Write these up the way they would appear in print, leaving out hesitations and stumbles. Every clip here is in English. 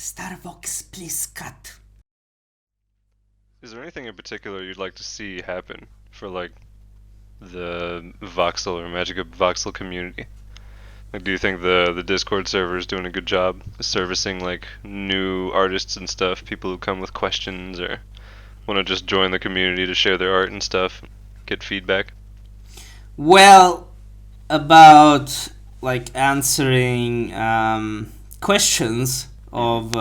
StarVox, please cut. Is there anything in particular you'd like to see happen for like the Voxel or MagicaVoxel community? Like, do you think the Discord server is doing a good job servicing like new artists and stuff, people who come with questions or want to just join the community to share their art and stuff, get feedback? Well, about like answering questions of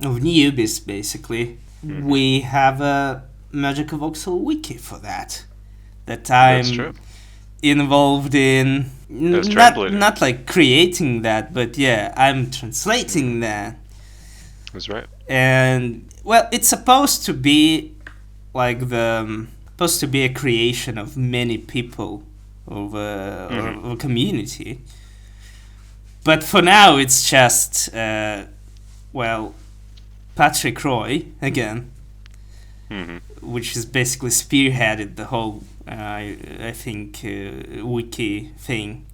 newbies, basically, we have a MagicaVoxel wiki for that. That That's I'm true. involved in. As translator. Not like creating that, but yeah, I'm translating that. That's right. And well, it's supposed to be like supposed to be a creation of many people of a community. But for now, it's just Patrick Roy again, which is basically spearheaded the whole I think wiki thing.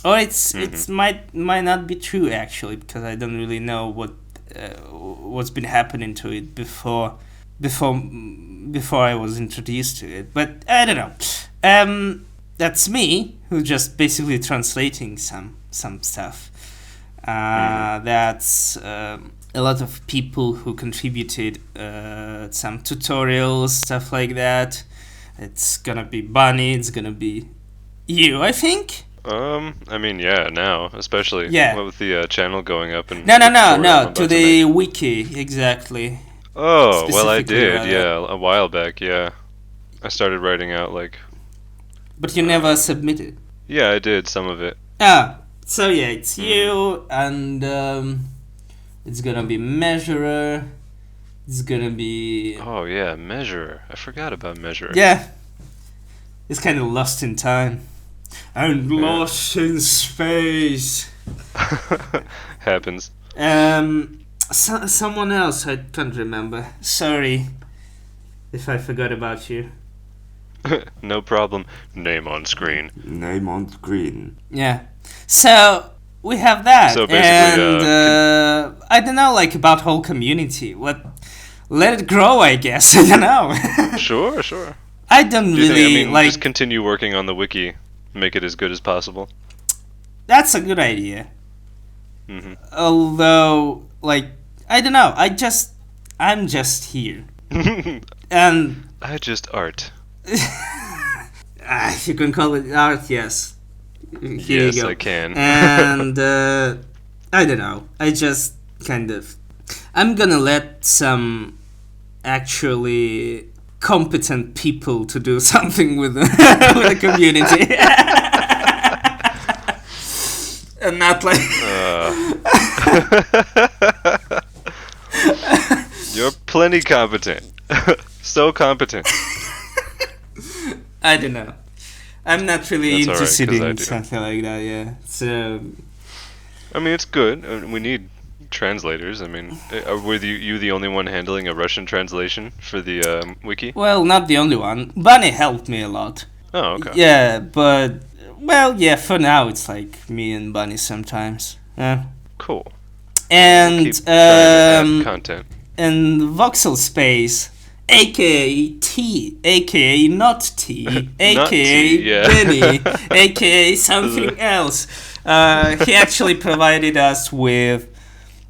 Or it's might not be true actually, because I don't really know what's been happening to it before I was introduced to it. But I don't know. That's me, who's just basically translating some stuff. That's a lot of people who contributed some tutorials, stuff like that. It's gonna be Bunny, it's gonna be you, I think. I mean, yeah, now, especially with the channel going up and No, to the wiki, exactly. Oh, well, I Specifically, did, rather. yeah, a while back, yeah. I started writing out like, But you never submitted. yeah, I did some of it. So yeah, it's you, and it's gonna be Measurer. It's gonna be Oh yeah, Measurer. I forgot about Measurer. yeah. It's kind of lost in time and lost in space. Happens. Someone else I can't remember. Sorry if I forgot about you. No problem. Name on screen. Name on screen. Yeah. So we have that, So basically, and I don't know, like about whole community. Let it grow, I guess. I don't know. Sure. I don't Do you really think, like. just continue working on the wiki, make it as good as possible. That's a good idea. Although, like, I don't know. I'm just here, and I just art. you can call it art, yes. Here Yes, you go. I can. And I don't know. I just kind of. I'm gonna let some actually competent people to do something with with the community, and not like. You're plenty competent. So competent. I don't know. I'm not really That's interested alright, 'cause I in do. something like that. Yeah. So. I mean, it's good. We need translators. I mean, were you the only one handling a Russian translation for the wiki? Well, not the only one. Bunny helped me a lot. Oh, okay. Yeah, but well, yeah. For now, it's like me and Bunny sometimes. Yeah. Cool. And Keep trying to add content. and voxel space, aka T, aka not T, aka T, yeah. Benny, aka something else. He actually provided us with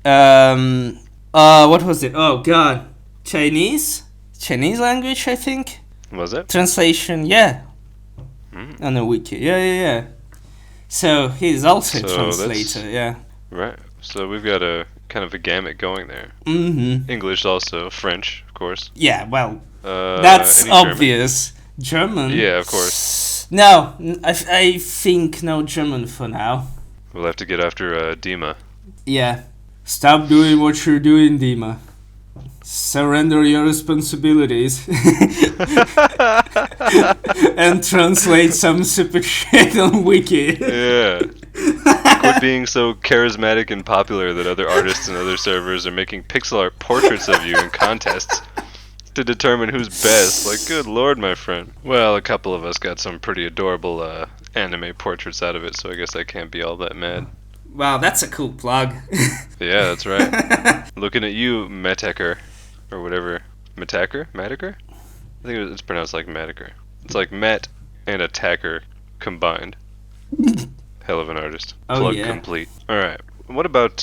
what was it? Oh god, Chinese language, I think. Was it? Translation, yeah. On the wiki, yeah. So he's also a So translator, yeah. Right. So we've got a kind of a gamut going there. Mm-hmm. English also, French, of course. Yeah, well, that's any German? obvious. German? Yeah, of course. No, I think no German for now. We'll have to get after Dima. Yeah. Stop doing what you're doing, Dima. Surrender your responsibilities. And translate some stupid shit on Wiki. Yeah. Quit being so charismatic and popular that other artists and other servers are making pixel art portraits of you in contests to determine who's best. Like, good lord, my friend. Well, a couple of us got some pretty adorable anime portraits out of it, so I guess I can't be all that mad. Wow, that's a cool plug. Yeah, that's right. Looking at you, Metaker, or whatever. Metaker? Metaker? I think it's pronounced like Metaker. It's like Met and Attacker combined. Hell of an artist. Oh, Plug yeah. complete. Alright. What about,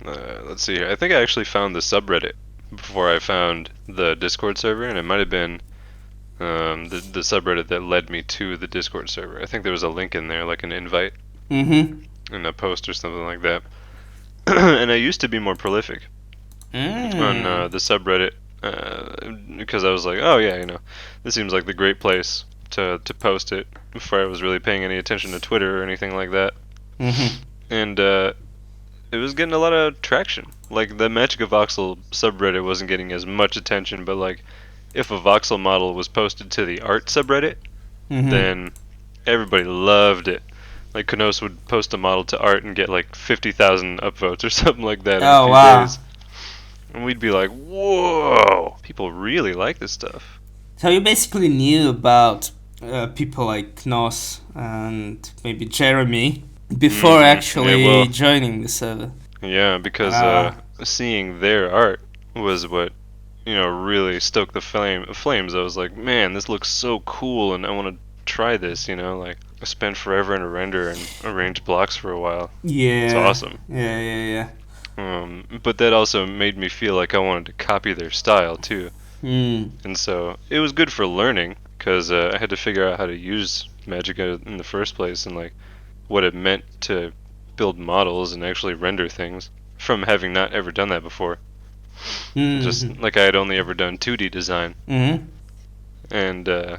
let's see here. I think I actually found the subreddit before I found the Discord server, and it might have been the subreddit that led me to the Discord server. I think there was a link in there, like an invite Mm-hmm. in a post or something like that. And I used to be more prolific on the subreddit because I was like, oh yeah, this seems like the great place to post it before I was really paying any attention to Twitter or anything like that. Mm-hmm. And it was getting a lot of traction. Like the MagicaVoxel subreddit wasn't getting as much attention, but like if a voxel model was posted to the art subreddit, Mm-hmm. then everybody loved it. Like Knos would post a model to art and get like 50,000 upvotes or something like that in a Oh, few wow. days. And we'd be like, whoa, people really like this stuff. So you basically knew about people like Knos and maybe Jeremy before actually well- joining the server. Yeah, because seeing their art was what really stoked the flames. I was like, man, this looks so cool, and I want to try this. Like I spent forever in a render and arranged blocks for a while. Yeah. It's awesome. Yeah. But that also made me feel like I wanted to copy their style too. Mm. And so it was good for learning because I had to figure out how to use Magica in the first place and like what it meant to build models and actually render things from having not ever done that before. Mm-hmm. Just like I had only ever done 2D design. Mm-hmm. And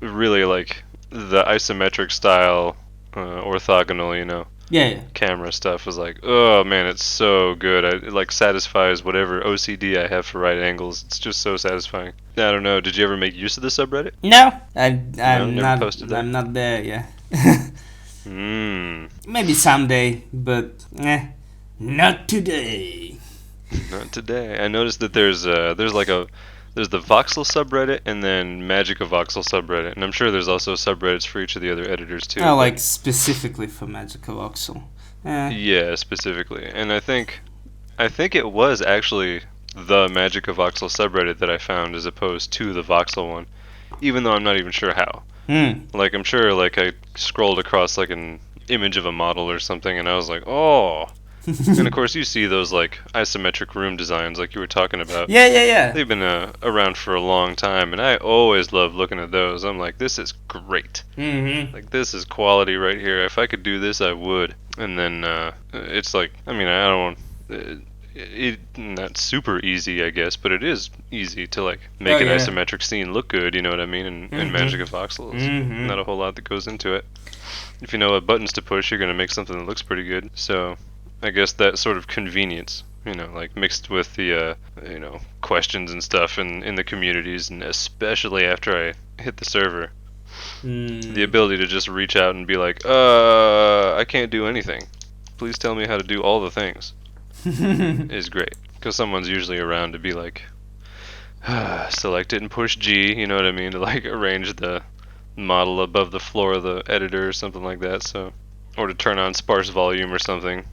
really like the isometric style, orthogonal, Yeah. camera stuff was like, oh man, it's so good. It like satisfies whatever OCD I have for right angles. It's just so satisfying. I don't know. Did you ever make use of the subreddit? No, I'm never not. posted there? I'm not there. Yeah. Mmm. Maybe someday, but not today. Not today. I noticed that there's the Voxel subreddit and then MagicaVoxel subreddit, and I'm sure there's also subreddits for each of the other editors too. Oh, but- like specifically for MagicaVoxel. Yeah, specifically. And I think it was actually the MagicaVoxel subreddit that I found as opposed to the Voxel one, even though I'm not even sure how. Like I'm sure like I scrolled across like an image of a model or something and I was like, "Oh." And of course you see those like isometric room designs like you were talking about. Yeah. They've been around for a long time and I always love looking at those. I'm like, this is great. Mm-hmm. Like this is quality right here. If I could do this, I would. And then it's like, I mean, I don't. It not super easy, I guess, but it is easy to like make an yeah. isometric scene look good. You know what I mean? In MagicaVoxel, Mhm. not a whole lot that goes into it. If you know what buttons to push, you're gonna make something that looks pretty good. So, I guess that sort of convenience, like mixed with the questions and stuff in the communities, and especially after I hit the server. The ability to just reach out and be like, I can't do anything. Please tell me how to do all the things. Is great. Because someone's usually around to be like, select it and push G, you know what I mean? To like arrange the model above the floor of the editor or something like that. So, or to turn on sparse volume or something.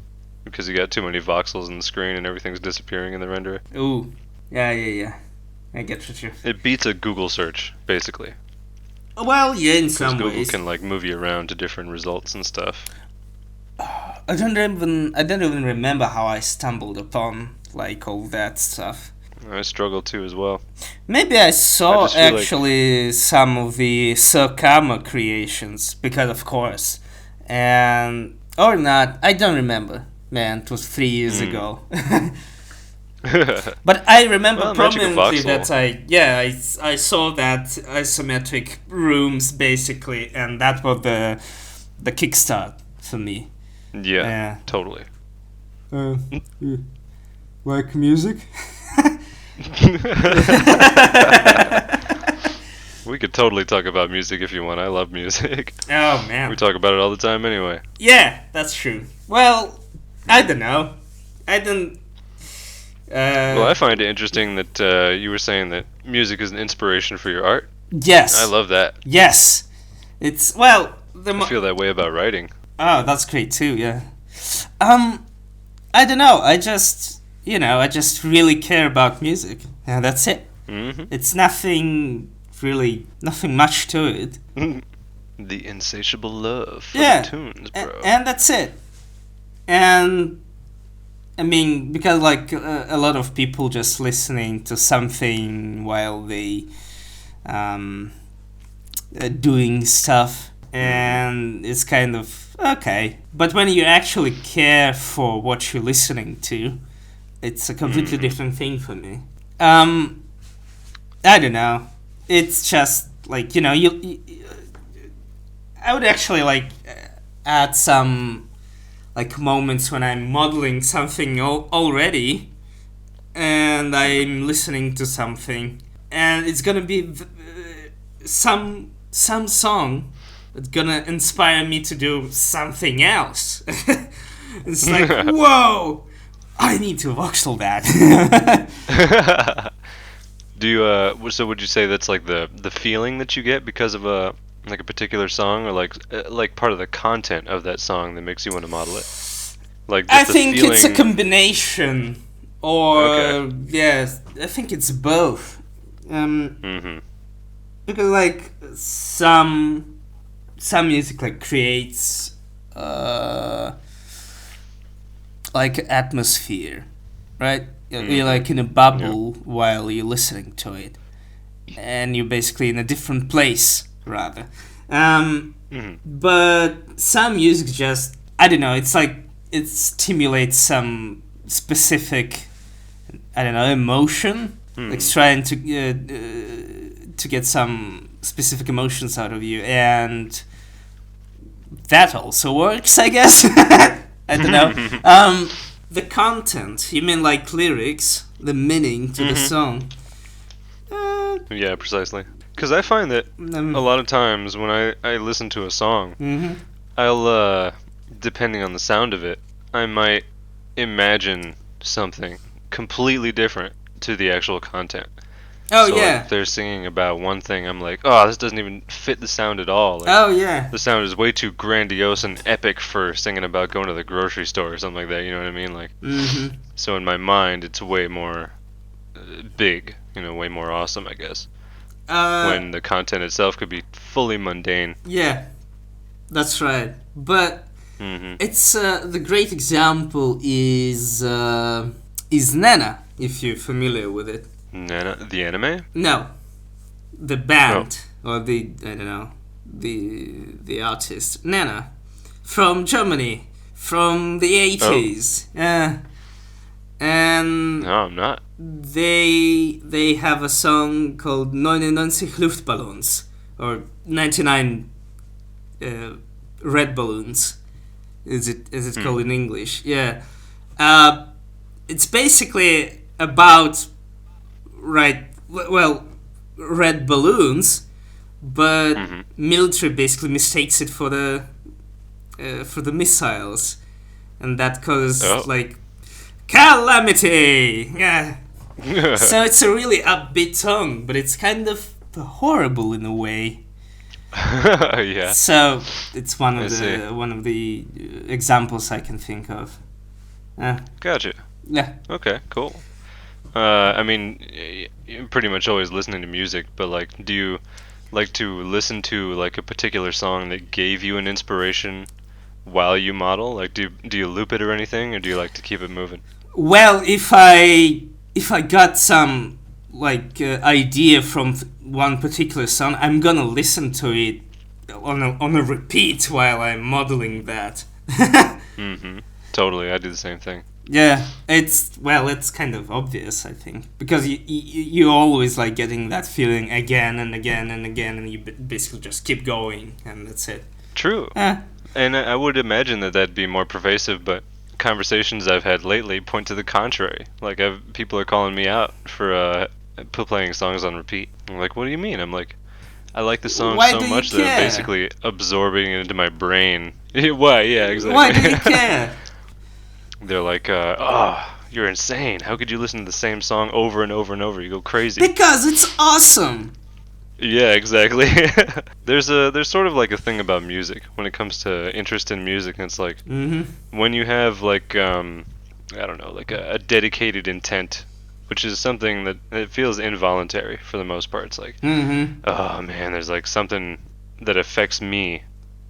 Because you got too many voxels in the screen and everything's disappearing in the renderer. Ooh. Yeah. I get what you. It beats a Google search, basically. Well, yeah, in Because some Google ways. can like move you around to different results and stuff. I don't even remember how I stumbled upon like all that stuff. I struggle too as well. Maybe I saw just feel like- actually some of the Sokama creations because of course, and or not, I don't remember. Man, it was 3 years ago. But I remember Well, prominently MagicaVoxel. that I saw that isometric rooms basically, and that was the kickstart for me. Yeah, totally. Like music? We could totally talk about music if you want. I love music. Oh man. We talk about it all the time anyway. Yeah, that's true. Well, I don't know. I don't. Well, I find it interesting that you were saying that music is an inspiration for your art. Yes. I love that. Yes. It's well. I feel that way about writing. Oh, that's great too. Yeah. I don't know. I just really care about music, and that's it. Mm-hmm. It's nothing much to it. The insatiable love for Yeah, the tunes, bro. and that's it. And I mean, because like a lot of people just listening to something while they doing stuff, and it's kind of okay. But when you actually care for what you're listening to, it's a completely different thing for me. I don't know. It's just like, you I would actually like add some like moments when I'm modeling something already, and I'm listening to something, and it's gonna be some song that's gonna inspire me to do something else. It's like, whoa, I need to voxel that. Do you so would you say that's like the feeling that you get because of a particular song, or like part of the content of that song that makes you want to model it? Like just I think feeling... it's a combination, or Okay. yeah, I think it's both. Because like some music like creates like atmosphere, right? You're like in a bubble while you're listening to it, and you're basically in a different place rather. But some music just, I don't know, it's like it stimulates some specific, I don't know, emotion. Like trying to get some specific emotions out of you, and that also works, I guess. I don't know. The content, you mean like lyrics, the meaning to the song? Yeah, precisely. Because I find that a lot of times when I listen to a song, I'll, depending on the sound of it, I might imagine something completely different to the actual content. Oh, So yeah. like, if they're singing about one thing, I'm like, oh, this doesn't even fit the sound at all. Like, Oh, yeah. the sound is way too grandiose and epic for singing about going to the grocery store or something like that. You know what I mean? Like, so in my mind, it's way more big. Way more awesome, I guess. When the content itself could be fully mundane. Yeah, that's right. But it's the great example is Nana, if you're familiar with it. Nana, the anime? No, the band or the, I don't know, the artist Nana from Germany from the 80s. Yeah, and No, I'm not. they have a song called 99 Luftballons, or 99 red balloons. Is it called in English? Yeah. It's basically about red balloons, but military basically mistakes it for the missiles, and that causes like calamity. Yeah. So it's a really upbeat song, but it's kind of horrible in a way. Yeah. So it's one of I the examples I can think of. Gotcha. Yeah. Okay, cool. I mean, you're pretty much always listening to music, but like, do you like to listen to like a particular song that gave you an inspiration while you model? Like, do you loop it or anything, or do you like to keep it moving? Well, if I got some like idea from one particular song, I'm gonna listen to it on a repeat while I'm modeling that. Totally, I do the same thing. Yeah, it's kind of obvious, I think, because you always like getting that feeling again and again and again, and you basically just keep going, and that's it. True. And I would imagine that that'd be more pervasive, but conversations I've had lately point to the contrary. Like, people are calling me out for playing songs on repeat. I'm like, what do you mean? I'm like, I like the song so much that I'm basically absorbing it into my brain. Why? Yeah, exactly. Why do you care? They're like, oh, you're insane. How could you listen to the same song over and over and over? You go crazy. Because it's awesome. Yeah, exactly. There's sort of like a thing about music when it comes to interest in music, and it's like when you have like I don't know, like a dedicated intent, which is something that it feels involuntary for the most part. It's like, oh man, there's like something that affects me,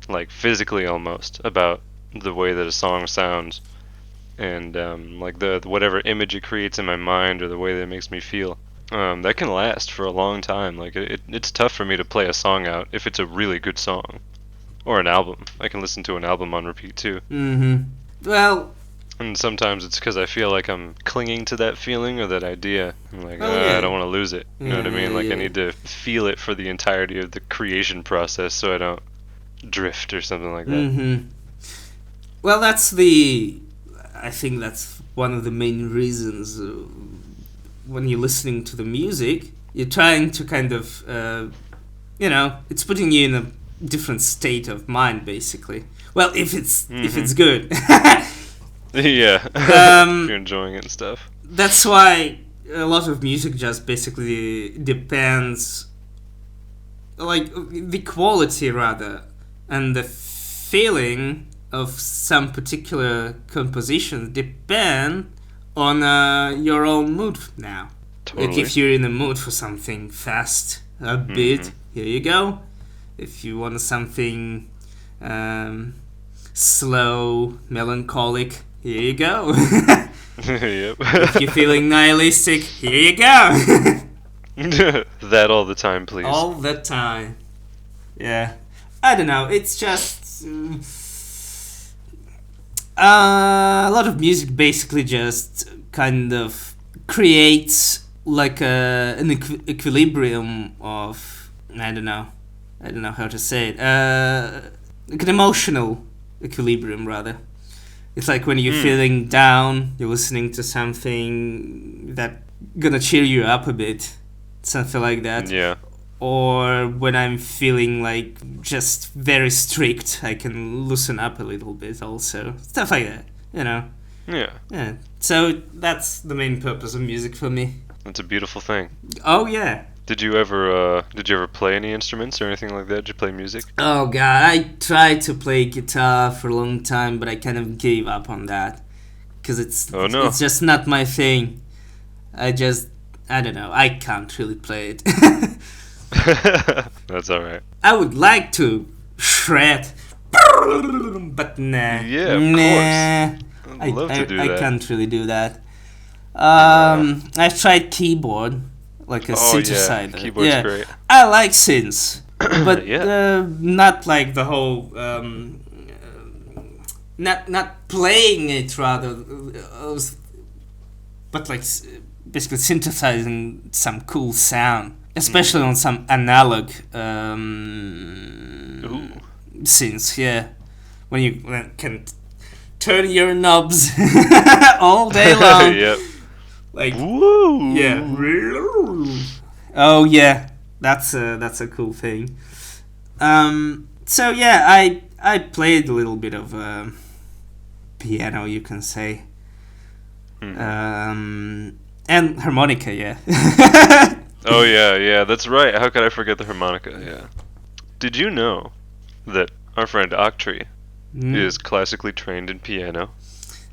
like physically almost, about the way that a song sounds, and like the whatever image it creates in my mind or the way that it makes me feel. That can last for a long time. Like it's tough for me to play a song out if it's a really good song, or an album. I can listen to an album on repeat too. Well, And sometimes it's because I feel like I'm clinging to that feeling or that idea. I'm like, yeah. I don't want to lose it. You know what I mean? Like I yeah. need to feel it for the entirety of the creation process, so I don't drift or something like that. Well, I think that's one of the main reasons when you're listening to the music, you're trying to kind of, it's putting you in a different state of mind, basically. Well, if it's good. Yeah, if you're enjoying it and stuff. That's why a lot of music just basically depends, like the quality rather, and the feeling of some particular composition depend on your own mood now. Totally. Like if you're in the mood for something fast, upbeat, here you go. If you want something slow, melancholic, here you go. Yep. If you're feeling nihilistic, here you go. That all the time, please. All the time. Yeah. I don't know. It's just a lot of music basically just kind of creates like an equilibrium of I don't know how to say it. Like an emotional equilibrium rather. It's like when you're feeling down, you're listening to something that gonna cheer you up a bit, something like that. Yeah. Or when I'm feeling like just very strict, I can loosen up a little bit also. Stuff like that, you know. Yeah. So that's the main purpose of music for me. That's a beautiful thing. Oh yeah. Did you ever play any instruments or anything like that? Did you play music? Oh god, I tried to play guitar for a long time, but I kind of gave up on that because it's just not my thing. I don't know. I can't really play it. That's alright. I would like to shred, but nah. Yeah, of course. I'd love to do that. I can't really do that. I've tried keyboard, like a synthesizer. Yeah, keyboard's great. I like synths, but Yeah. not like the whole. Not playing it rather, but like basically synthesizing some cool sound, especially on some analog synths. Yeah, when you can turn your knobs all day long. Yep. Like woo. Yeah. Oh yeah, that's a cool thing. So yeah, I played a little bit of piano, you can say. And harmonica, yeah. Oh yeah, that's right. How could I forget the harmonica? Yeah. Did you know that our friend Ep3 is classically trained in piano?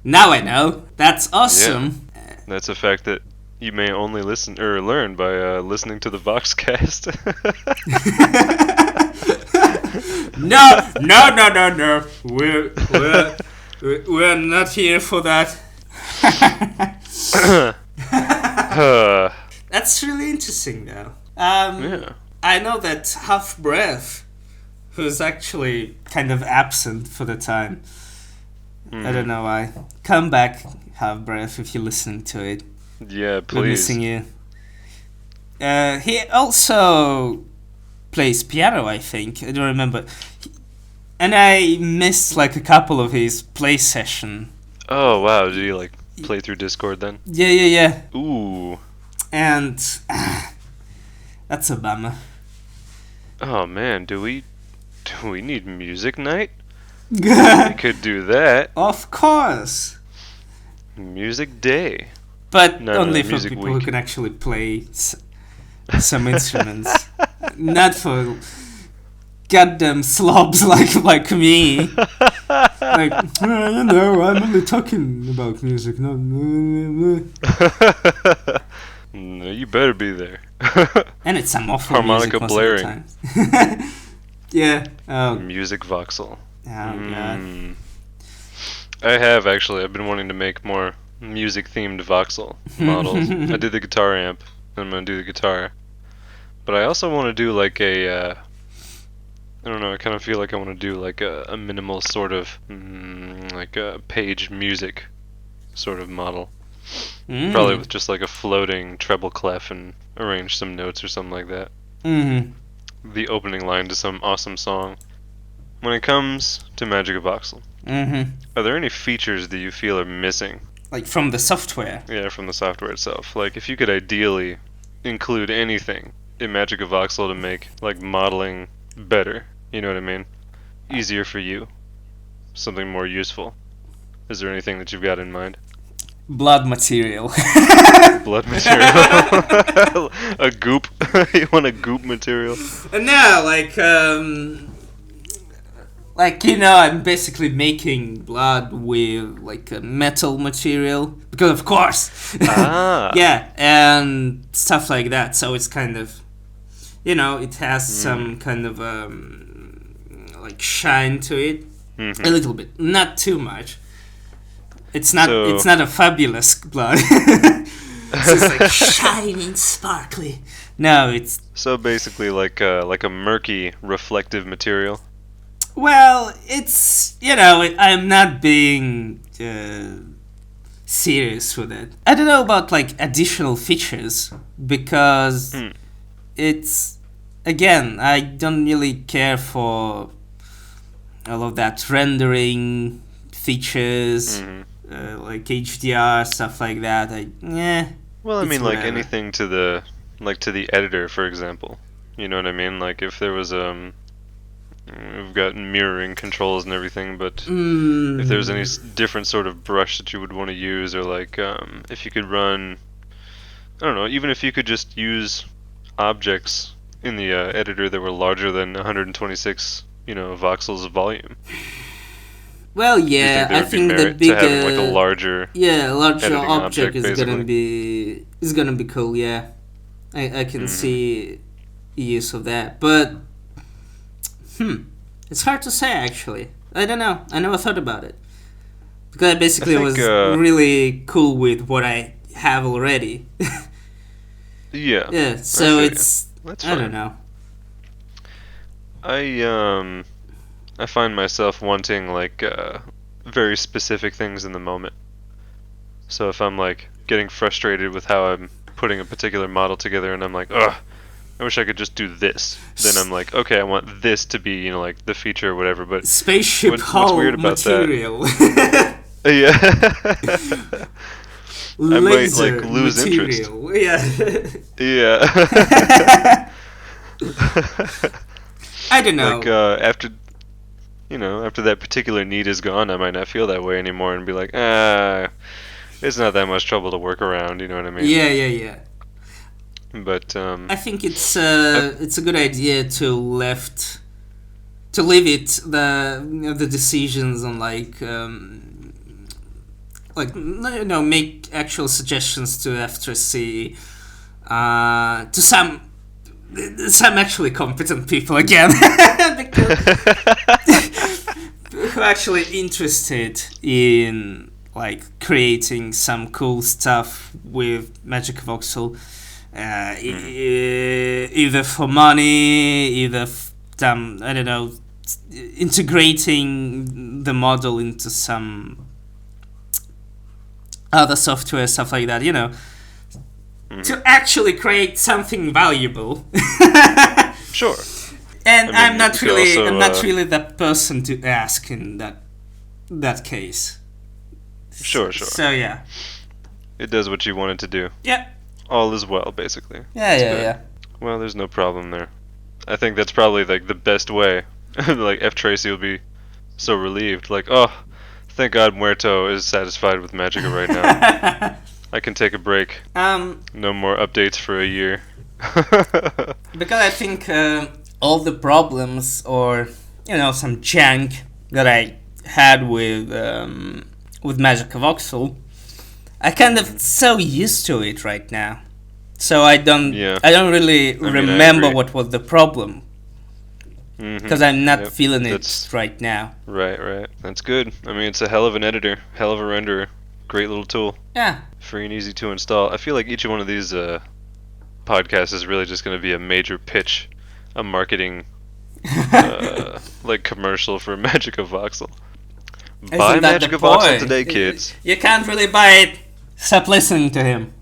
Now I know. That's awesome. Yeah. That's a fact that you may only listen or learn by listening to the VoxCast. No. We're not here for that. That's really interesting, though. Yeah. I know that Half Breath, who's actually kind of absent for the time. I don't know why. Come back, Half Breath, if you're listening to it. Yeah, please. We're missing you. He also plays piano, I think. I don't remember. And I missed like a couple of his play session. Oh wow, did you like play through Discord then? Yeah. Ooh. And that's a bummer. Oh man, do we need music night? We could do that. Of course. Music day. But No, only for music people week. who can actually play some instruments. Not for goddamn slobs like me. Like, you know, I'm only talking about music. No. No, you better be there. And it's some awful Harmonica music most blaring. of the time. Yeah. Oh. MusicVoxel. Oh god. I've been wanting to make more music-themed voxel models. I did the guitar amp, and I'm gonna do the guitar. But I also want to do like a, I don't know, I kind of feel like I want to do like a minimal sort of, like a page music sort of model. Probably with just like a floating treble clef and arrange some notes or something like that. The opening line to some awesome song. When it comes to MagicaVoxel, are there any features that you feel are missing? Like from the software? Yeah, from the software itself. Like if you could ideally include anything in MagicaVoxel to make like modeling better, you know what I mean? Easier for you. Something more useful. Is there anything that you've got in mind? Blood material. Blood material? A goop? You want a goop material? No, like, you know, I'm basically making blood with like a metal material because of course. Yeah, and stuff like that. So it's kind of, you know, it has some kind of like shine to it, a little bit, not too much. It's not a fabulous blood. So it's like shining, sparkly. No, it's so basically like a murky reflective material. Well, it's, you know, I'm not being serious with it. I don't know about like additional features because it's, again, I don't really care for all of that rendering features, like HDR, stuff like that. Well, I mean, like whatever. anything to the editor, for example. You know what I mean? Like if there was we've got mirroring controls and everything, but if there's any different sort of brush that you would want to use, or like if you could run, I don't know, even if you could just use objects in the editor that were larger than 126, you know, voxels of volume. Well, yeah, I think the bigger, to having like a larger object is basically. gonna be cool. Yeah, I can see use of that, but it's hard to say actually. I don't know. I never thought about it because I basically was really cool with what I have already. Yeah. Yeah. So That's I don't know. I find myself wanting like very specific things in the moment. So if I'm like getting frustrated with how I'm putting a particular model together and I'm like, ugh, I wish I could just do this. Then I'm like, okay, I want this to be, you know, like the feature or whatever. But spaceship hull weird about material. That? Yeah. I might like lose material. interest. Yeah. Yeah. I don't know. Like after that particular need is gone, I might not feel that way anymore and be like, it's not that much trouble to work around. You know what I mean? Yeah. But I think it's a good idea to leave it the decisions on like you know, make actual suggestions to F3C to some actually competent people again who are actually interested in like creating some cool stuff with MagicaVoxel. Either for money, either I don't know, integrating the model into some other software, stuff like that, you know, to actually create something valuable. Sure. And I mean, I'm not really the person to ask in that case. Sure. So yeah. It does what you want it to do. Yeah. All is well, basically. Yeah. Well, there's no problem there. I think that's probably like the best way. Like F Tracy will be so relieved. Like, oh, thank God Muerto is satisfied with Magica right now. I can take a break. No more updates for a year. Because I think all the problems or some jank that I had with MagicaVoxel, I kind of so used to it right now, so I don't really remember what was the problem, because I'm not feeling it right now. Right. That's good. I mean, it's a hell of an editor, hell of a renderer, great little tool. Yeah. Free and easy to install. I feel like each one of these podcasts is really just going to be a major pitch, a marketing like commercial for MagicaVoxel. Buy MagicaVoxel today, kids. You can't really buy it. Stop listening to him.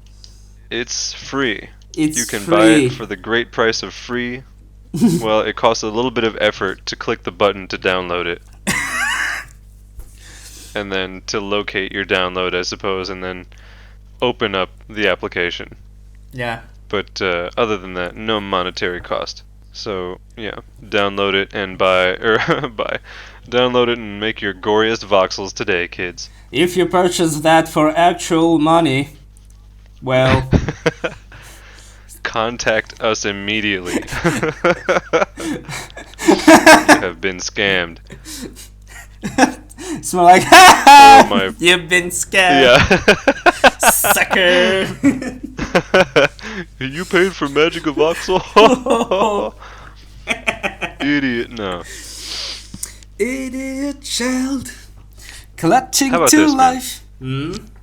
It's free. You can free. buy it for the great price of free. Well, it costs a little bit of effort to click the button to download it. And then to locate your download, I suppose, and then open up the application. Yeah. But other than that, no monetary cost. So, yeah, download it and download it and make your goriest voxels today, kids. If you purchase that for actual money, well... Contact us immediately. You have been scammed. It's more like, you've been scammed. Yeah. Sucker. You paid for MagicaVoxel? Idiot, no. Idiot child. Clutching How about to this, life.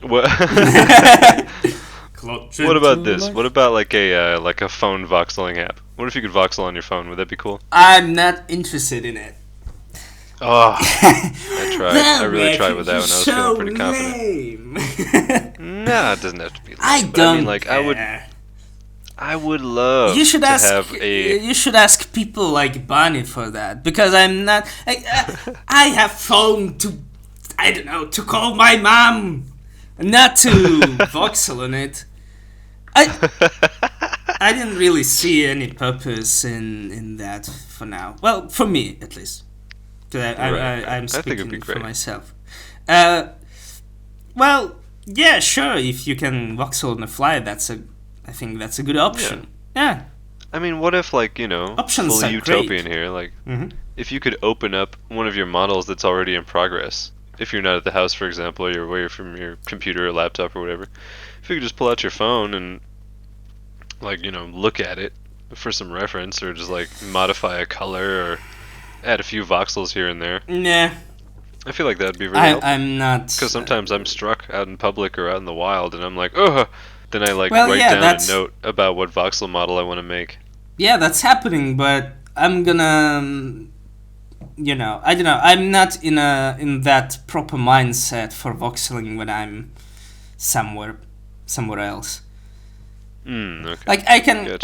What? What about this? Life. What about like a phone voxeling app? What if you could voxel on your phone? Would that be cool? I'm not interested in it. Oh, I tried. I really tried with that one. I was feeling pretty confident. No, it doesn't have to be lame. I don't. I mean, like, care. I would love you should to ask, have a... You should ask people like Bonnie for that, because I'm not... I have phone to... I don't know, to call my mom, not to voxel on it. I didn't really see any purpose in that for now. Well, for me, at least. I'm speaking for myself. Well, yeah, sure. If you can voxel on the fly, I think that's a good option. Yeah. I mean, what if, like, options fully are utopian great. here, like, if you could open up one of your models that's already in progress, if you're not at the house, for example, or you're away from your computer or laptop or whatever, if you could just pull out your phone and, like, look at it for some reference, or just, like, modify a color, or add a few voxels here and there. Yeah. I feel like that'd be really helpful. I'm not... Because sometimes I'm struck out in public or out in the wild, and I'm like, ugh! Then I, like, write down a note about what voxel model I want to make. Yeah, that's happening, but I'm gonna... I don't know. I'm not in that proper mindset for voxeling when I'm somewhere else. Okay. Like, I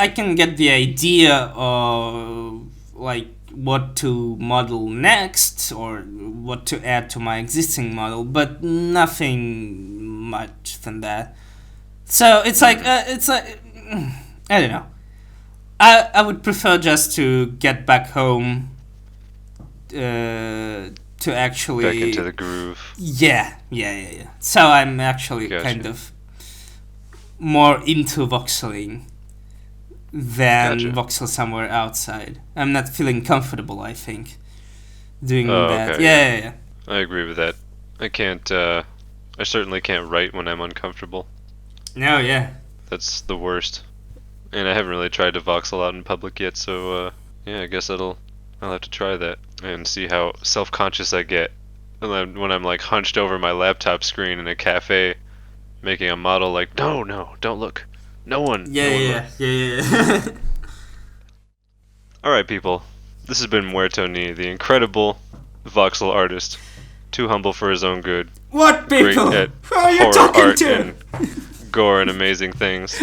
can get the idea of, like, what to model next or what to add to my existing model, but nothing much than that. So it's like I don't know. I would prefer just to get back home to actually back into the groove. Yeah. So I'm actually kind of more into voxeling than voxel somewhere outside. I'm not feeling comfortable, I think, doing that. Okay, Yeah. I agree with that. I can't, I certainly can't write when I'm uncomfortable. No, yeah. That's the worst. And I haven't really tried to voxel out in public yet, so, yeah, I guess I'll have to try that and see how self-conscious I get. And then when I'm, like, hunched over my laptop screen in a cafe making a model, like, no, don't look. No one. Yeah. Alright, people. This has been Muerto Ni, the incredible voxel artist. Too humble for his own good. What, people? Great at Who are you horror talking art to? and gore and amazing things.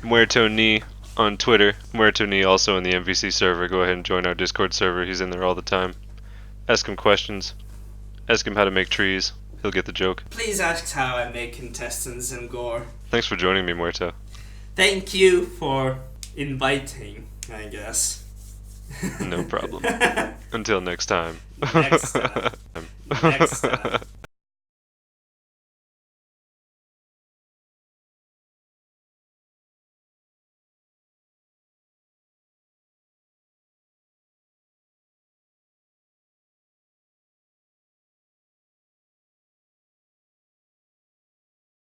Muerto Ni on Twitter. Muerto Ni also in the MVC server. Go ahead and join our Discord server. He's in there all the time. Ask him questions. Ask him how to make trees. He'll get the joke. Please ask how I make intestines and gore. Thanks for joining me, Muerto. Thank you for inviting, I guess. No problem. Until next time. Next time.